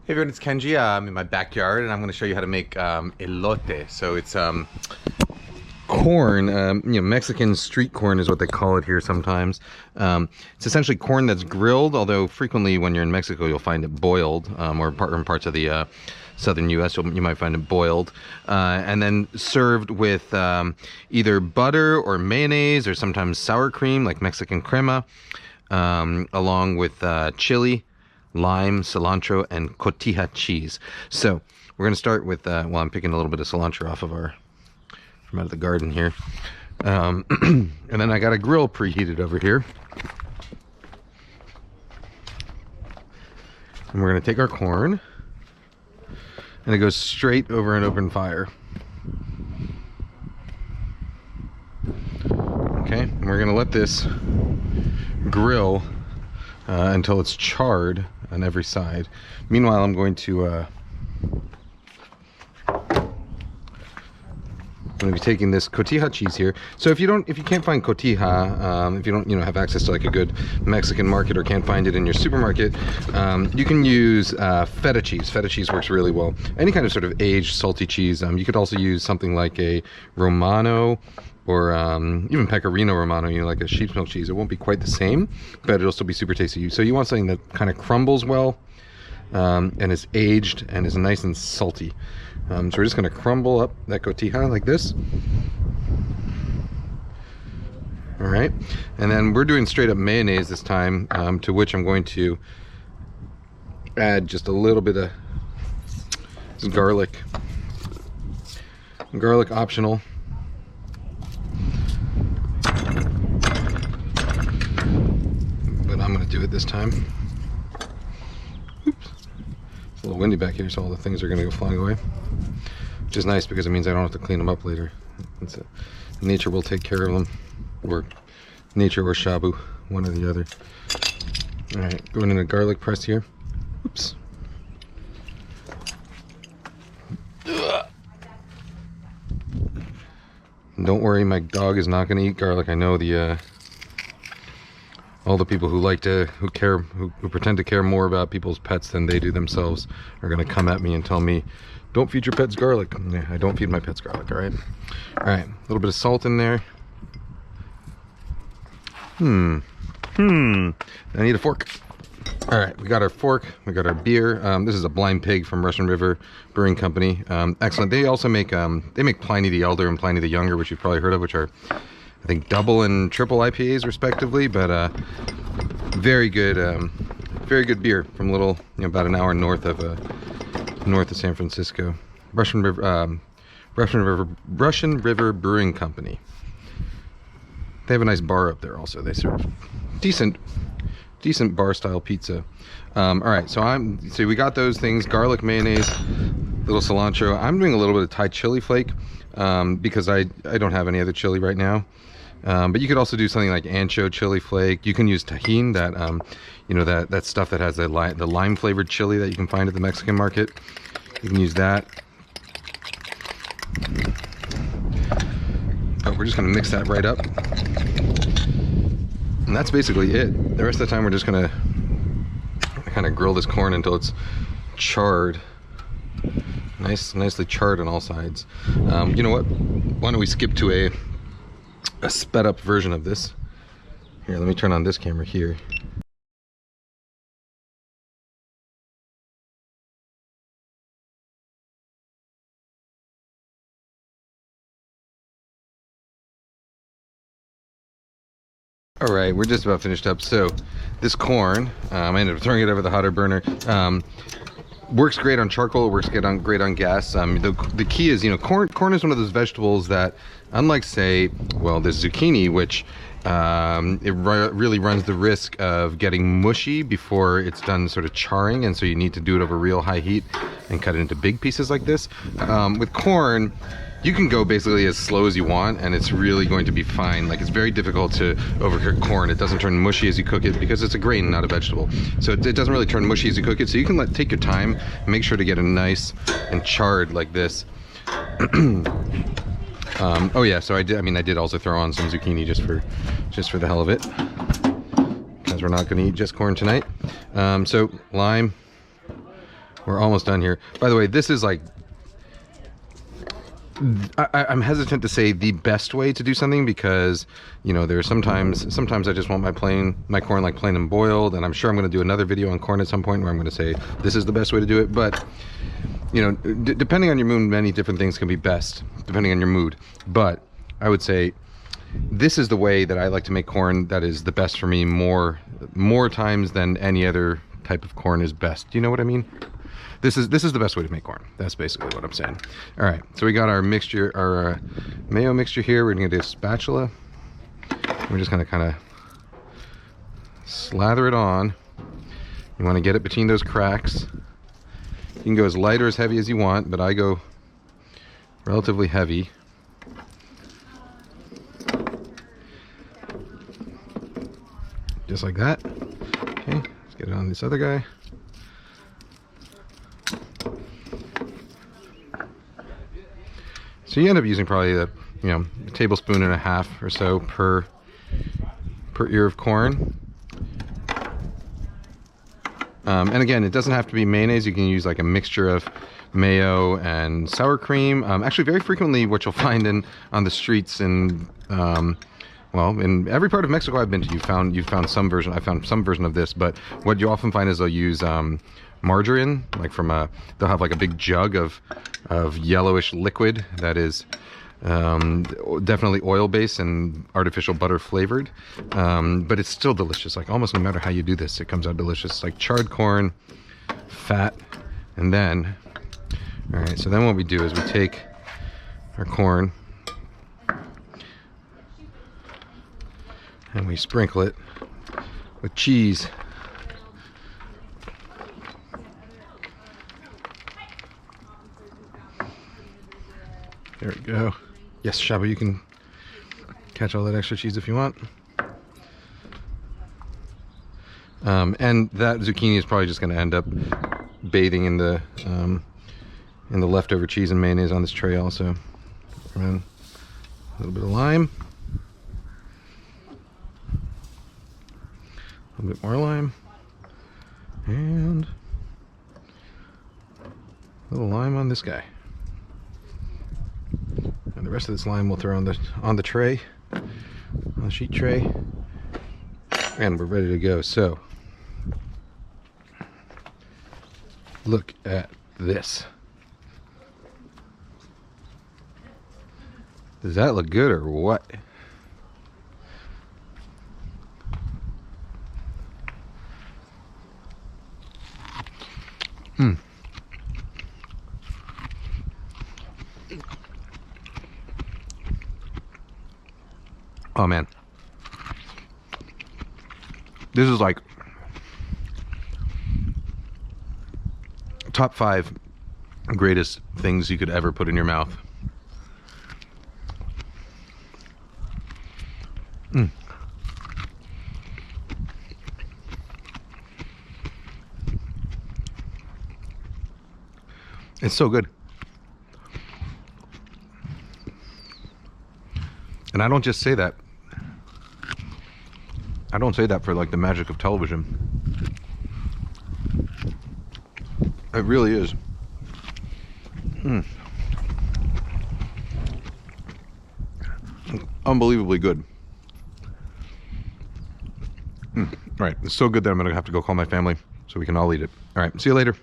Hey everyone, it's Kenji. I'm in my backyard and I'm going to show you how to make elote. So it's corn, Mexican street corn is what they call it here sometimes. It's essentially corn that's grilled, although frequently when you're in Mexico you'll find it boiled, or in parts of the southern US you might find it boiled, and then served with either butter or mayonnaise or sometimes sour cream like Mexican crema, along with chili, lime, cilantro, and cotija cheese. So we're going to start with, well, I'm picking a little bit of cilantro off of from out of the garden here. And then I got a grill preheated over here. And we're going to take our corn, and it goes straight over an open fire. Okay, and we're going to let this grill until it's charred on every side. Meanwhile, I'm going to be taking this cotija cheese here. So if you can't find cotija, if you don't have access to like a good Mexican market or can't find it in your supermarket, you can use feta cheese. Feta cheese works really well. Any kind of sort of aged salty cheese. You could also use something like a Romano, or even Pecorino Romano, like a sheep's milk cheese. It won't be quite the same, but it'll still be super tasty. So you want something that kind of crumbles well, and is aged and is nice and salty. So we're just gonna crumble up that cotija like this. All right, and then we're doing straight up mayonnaise this time, to which I'm going to add just a little bit of garlic. Garlic optional. I'm going to do it this time. Oops. It's a little windy back here, so all the things are going to go flying away. Which is nice because it means I don't have to clean them up later. Nature will take care of them. Or nature or shabu, one or the other. Alright, going in a garlic press here. Oops. Don't worry, my dog is not going to eat garlic. I know all the people who pretend to care more about people's pets than they do themselves are going to come at me and tell me, don't feed your pets garlic. Yeah, I don't feed my pets garlic, all right? All right, a little bit of salt in there. I need a fork. All right, we got our fork, we got our beer. This is a Blind Pig from Russian River Brewing Company. Excellent. They also make Pliny the Elder and Pliny the Younger, which you've probably heard of, which are, I think, double and triple IPAs respectively, but very good beer from a little, about an hour north of San Francisco. Russian River Brewing Company. They have a nice bar up there also. They serve decent bar style pizza. All right, so we got those things: garlic, mayonnaise, little cilantro. I'm doing a little bit of Thai chili flake, because I don't have any other chili right now. But you could also do something like ancho chili flake. You can use tajin, that stuff that has the lime flavored chili that you can find at the Mexican market. You can use that. But we're just gonna mix that right up. And that's basically it. The rest of the time we're just gonna kind of grill this corn until it's charred. Nicely charred on all sides. You know what? Why don't we skip to a sped up version of this. Here, let me turn on this camera here. All right, we're just about finished up. So this corn, I ended up throwing it over the hotter burner. Works great on charcoal. It works great on gas. The key is, corn is one of those vegetables that, unlike, say, well, there's zucchini, which really runs the risk of getting mushy before it's done sort of charring, and so you need to do it over real high heat and cut it into big pieces like this. With corn, you can go basically as slow as you want, and it's really going to be fine. Like, it's very difficult to overcook corn. It doesn't turn mushy as you cook it because it's a grain, not a vegetable. So it doesn't really turn mushy as you cook it. So you can take your time and make sure to get it nice and charred like this. Oh yeah, so I did also throw on some zucchini just for the hell of it, because we're not going to eat just corn tonight. So lime, We're almost done here. By the way, this is like, I'm hesitant to say the best way to do something because, you know, there's sometimes I just want my corn like plain and boiled, and I'm sure I'm going to do another video on corn at some point where I'm going to say this is the best way to do it. But, you know, depending on your mood, many different things can be best depending on your mood. But I would say this is the way that I like to make corn that is the best for me more times than any other type of corn is best. Do you know what I mean? This is the best way to make corn. That's basically what I'm saying. All right, so we got our mixture, our mayo mixture here. We're gonna get a spatula. We're just gonna kind of slather it on. You want to get it between those cracks. You can go as light or as heavy as you want, but I go relatively heavy. Just like that. Okay, let's get it on this other guy. So you end up using probably a tablespoon and a half or so per ear of corn. And again, it doesn't have to be mayonnaise. You can use like a mixture of mayo and sour cream. Actually, very frequently, what you'll find on the streets in well, in every part of Mexico I've been to, you've found some version. I found some version of this, but what you often find is they'll use margarine, like they'll have like a big jug of yellowish liquid that is definitely oil based and artificial butter flavored, but it's still delicious. Like almost no matter how you do this, it comes out delicious. Like charred corn, fat, and then, all right, so then what we do is we take our corn and we sprinkle it with cheese. There we go. Yes, Shaba, you can catch all that extra cheese if you want. And that zucchini is probably just going to end up bathing in the leftover cheese and mayonnaise on this tray also. And a little bit of lime. A little bit more lime. And a little lime on this guy. And the rest of this lime we'll throw on the tray, on the sheet tray, and we're ready to go. So, look at this. Does that look good or what? Oh man, this is like top 5 greatest things you could ever put in your mouth. It's so good. And I don't just say that. I don't say that for like the magic of television. It really is. Unbelievably good. All right, it's so good that I'm gonna have to go call my family so we can all eat it. All right, see you later.